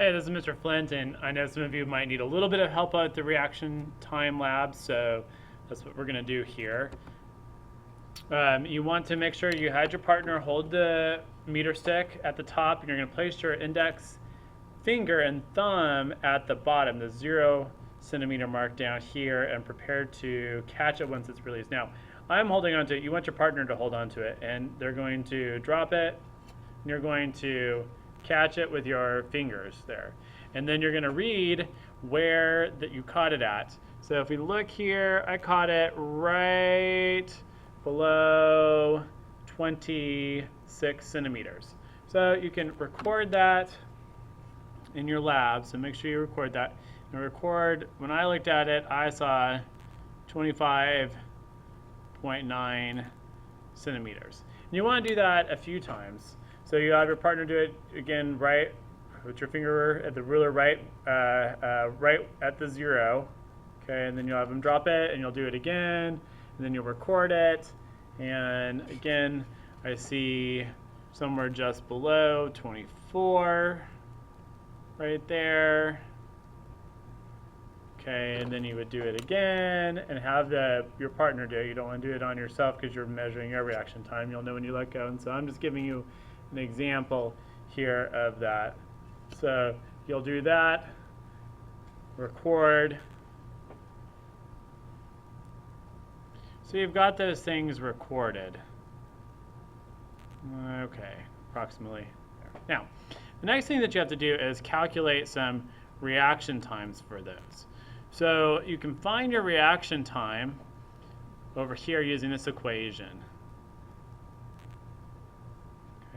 Hey, this is Mr. Flint, and I know some of you might need a little bit of help out with the reaction time lab, so that's what we're going to do here. You want to make sure you had your partner hold the meter stick at the top, and you're going to place your index finger and thumb at the bottom, the 0 centimeter mark down here, and prepare to catch it once it's released. Now, I'm holding onto it. You want your partner to hold onto it, and they're going to drop it, and you're going to catch it with your fingers there. And then you're going to read where that you caught it at. So if we look here, I caught it right below 26 centimeters. So you can record that in your lab, so make sure you record that. And record, when I looked at it, I saw 25.9 centimeters. And you want to do that a few times. So you have your partner do it again, right, with your finger at the ruler right at the 0. Okay, and then you'll have them drop it, and you'll do it again, and then you'll record it. And again, I see somewhere just below 24, right there. Okay, and then you would do it again and have your partner do it. You don't want to do it on yourself because you're measuring your reaction time. You'll know when you let go. And so I'm just giving you an example here of that. So you'll do that, record. So you've got those things recorded. Okay, approximately there. Now, the next thing that you have to do is calculate some reaction times for those. So you can find your reaction time over here using this equation.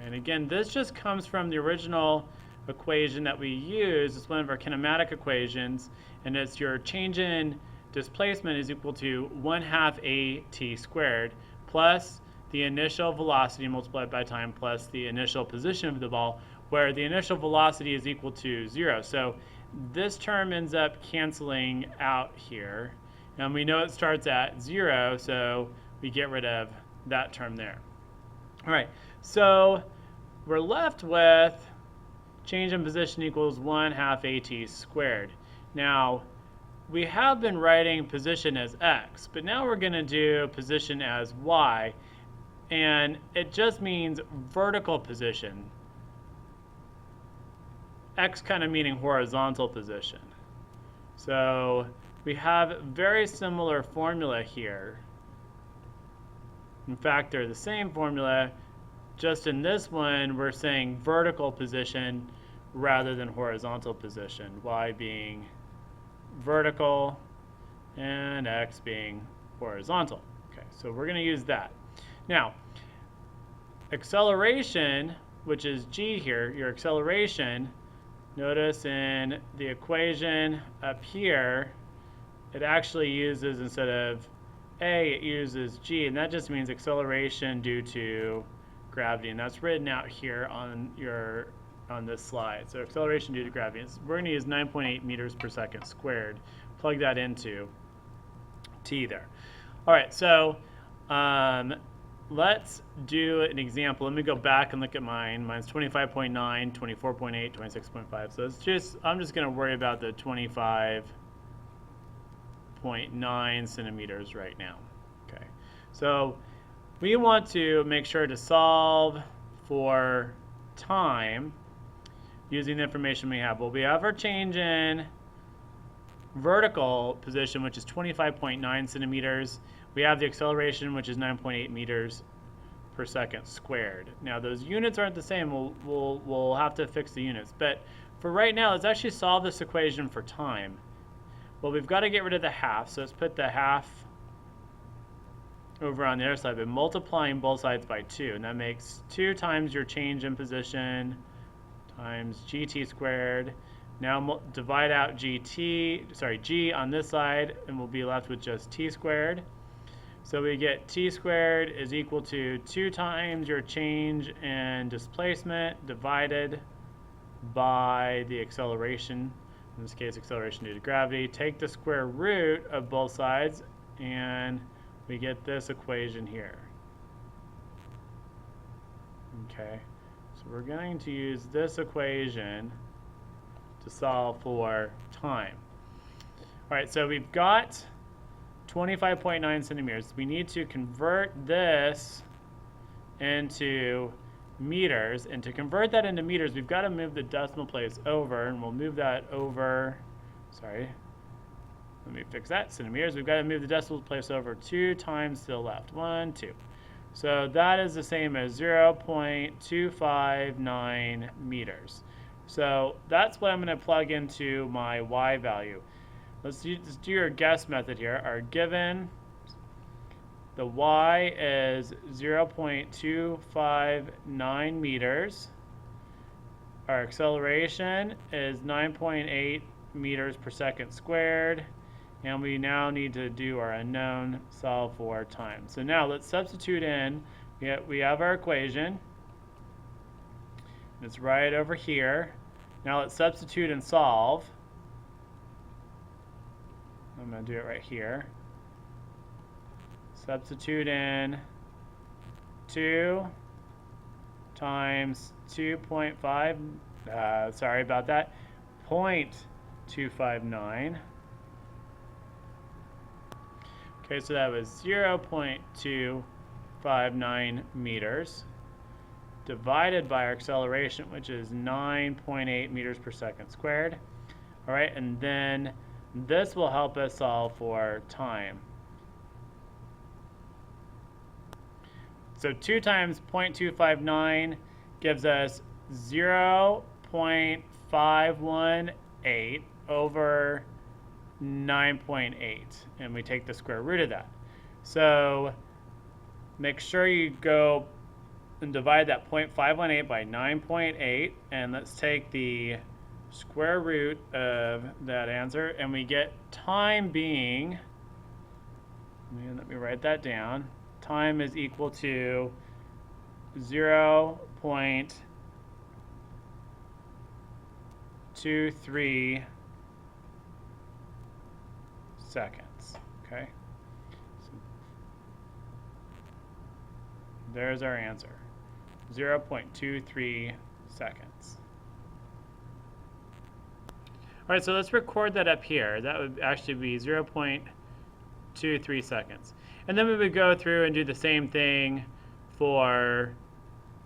And again, this just comes from the original equation that we use. It's one of our kinematic equations, and it's your change in displacement is equal to 1/2 AT squared plus the initial velocity multiplied by time plus the initial position of the ball, where the initial velocity is equal to 0. So this term ends up canceling out here. And we know it starts at 0, so we get rid of that term there. All right, so we're left with change in position equals 1/2 AT squared. Now, we have been writing position as x, but now we're going to do position as y, and it just means vertical position. X kind of meaning horizontal position. So we have very similar formula here. In fact, they're the same formula, just in this one we're saying vertical position rather than horizontal position, y being vertical and x being horizontal. Okay, so we're going to use that. Now, acceleration, which is g here, your acceleration, notice in the equation up here, it actually uses, instead of a, it uses g, and that just means acceleration due to gravity, and that's written out here on this slide. So acceleration due to gravity. We're going to use 9.8 meters per second squared. Plug that into t there. All right, so let's do an example. Let me go back and look at mine. Mine's 25.9, 24.8, 26.5. So I'm just going to worry about the 25.9 centimeters right now. Okay, so we want to make sure to solve for time using the information we have. Well, we have our change in vertical position, which is 25.9 centimeters. We have the acceleration, which is 9.8 meters per second squared. Now, those units aren't the same. We'll have to fix the units. But for right now, let's actually solve this equation for time. Well, we've got to get rid of the half. So let's put the half over on the other side, but multiplying both sides by 2. And that makes 2 times your change in position times gt squared. Now divide out g on this side, and we'll be left with just t squared. So we get t squared is equal to 2 times your change in displacement divided by the acceleration, in this case acceleration due to gravity. Take the square root of both sides, and we get this equation here. Okay. So we're going to use this equation to solve for time. All right, so we've got 25.9 centimeters. We need to convert this into meters, and to convert that into meters, we've got to move the decimal place over, and we'll move that over, sorry, let me fix that, centimeters. We've got to move the decimal place over 2 times to the left, 1, 2. So that is the same as 0.259 meters. So that's what I'm going to plug into my y value. Let's do your guess method here. Our given, the y is 0.259 meters. Our acceleration is 9.8 meters per second squared. And we now need to do our unknown, solve for time. So now let's substitute in. We have our equation. It's right over here. Now let's substitute and solve. I'm going to do it right here. Substitute in 2 times 2.5, sorry about that, 0.259. Okay, so that was 0.259 meters divided by our acceleration, which is 9.8 meters per second squared. All right, and then this will help us solve for time. So 2 times 0.259 gives us 0.518 over 9.8, and we take the square root of that. So make sure you go and divide that 0.518 by 9.8, and let's take the square root of that answer, and we get time being, let me write that down, time is equal to 0.23 seconds. Okay, so there's our answer, 0.23 seconds. All right, so let's record that up here. That would actually be 0.23 seconds. And then we would go through and do the same thing for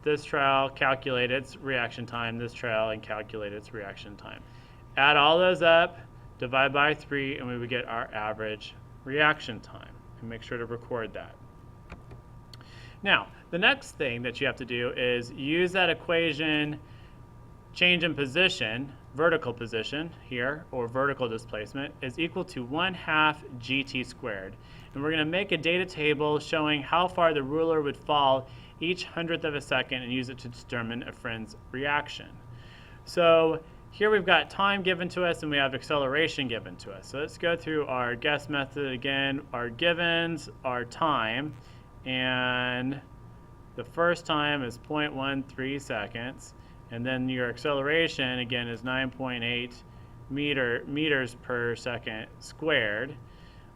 this trial, calculate its reaction time, this trial, and calculate its reaction time. Add all those up, divide by 3, and we would get our average reaction time. And make sure to record that. Now, the next thing that you have to do is use that equation, change in position, vertical position here, or vertical displacement, is equal to 1/2 gt squared. And we're going to make a data table showing how far the ruler would fall each 100th of a second and use it to determine a friend's reaction. So here we've got time given to us and we have acceleration given to us. So let's go through our guess method again. Our givens are time, and the first time is 0.13 seconds. And then your acceleration, again, is 9.8 meters per second squared.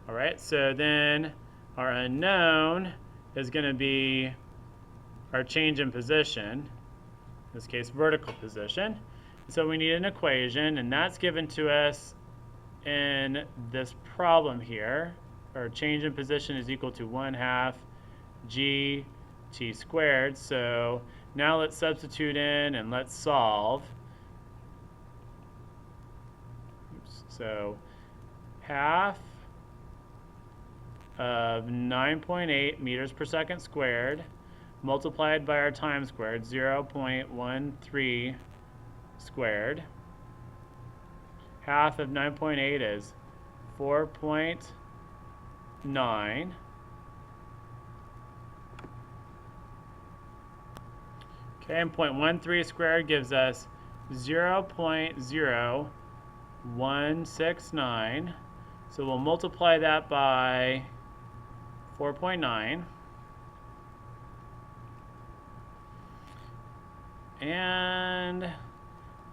All right, so then our unknown is going to be our change in position, in this case, vertical position. So we need an equation, and that's given to us in this problem here. Our change in position is equal to 1/2 gt squared. So now let's substitute in and let's solve. Oops. So 1/2 of 9.8 meters per second squared multiplied by our time squared, 0.13 squared. 1/2 of 9.8 is 4.9. Okay, and 0.13 squared gives us 0.0169. So we'll multiply that by 4.9. And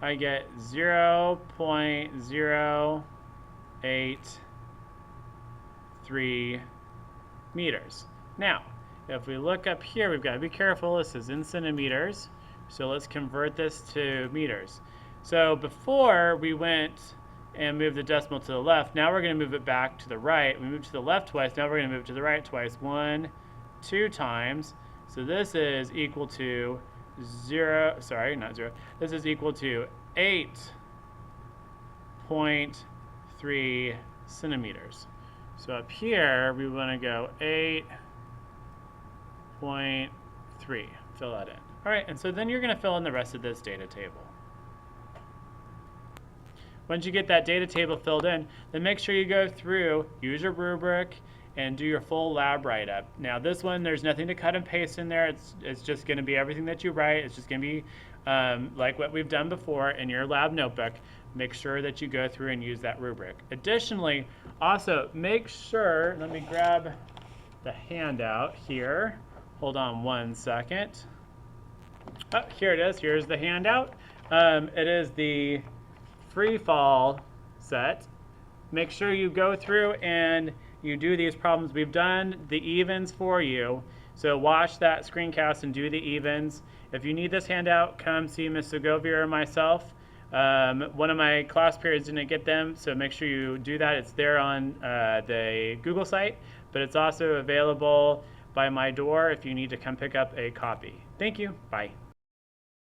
I get 0.083 meters. Now, if we look up here, we've got to be careful. This is in centimeters. So let's convert this to meters. So before we went and moved the decimal to the left, now we're going to move it back to the right. We moved to the left twice, now we're going to move to the right twice. 1, 2 times. So this is equal to 0, sorry, not 0. This is equal to 8.3 centimeters. So up here, we want to go 8.3. Fill that in. All right, and so then you're going to fill in the rest of this data table. Once you get that data table filled in, then make sure you go through, use your rubric, and do your full lab write-up. Now this one, there's nothing to cut and paste in there. It's just going to be everything that you write. It's just going to be like what we've done before in your lab notebook. Make sure that you go through and use that rubric. Additionally, also make sure, let me grab the handout here. Hold on one second. Oh, here it is. Here's the handout. It is the free fall set. Make sure you go through and you do these problems. We've done the evens for you. So watch that screencast and do the evens. If you need this handout, come see Ms. Segovia or myself. One of my class periods didn't get them, so make sure you do that. It's there on the Google site, but it's also available by my door if you need to come pick up a copy. Thank you. Bye.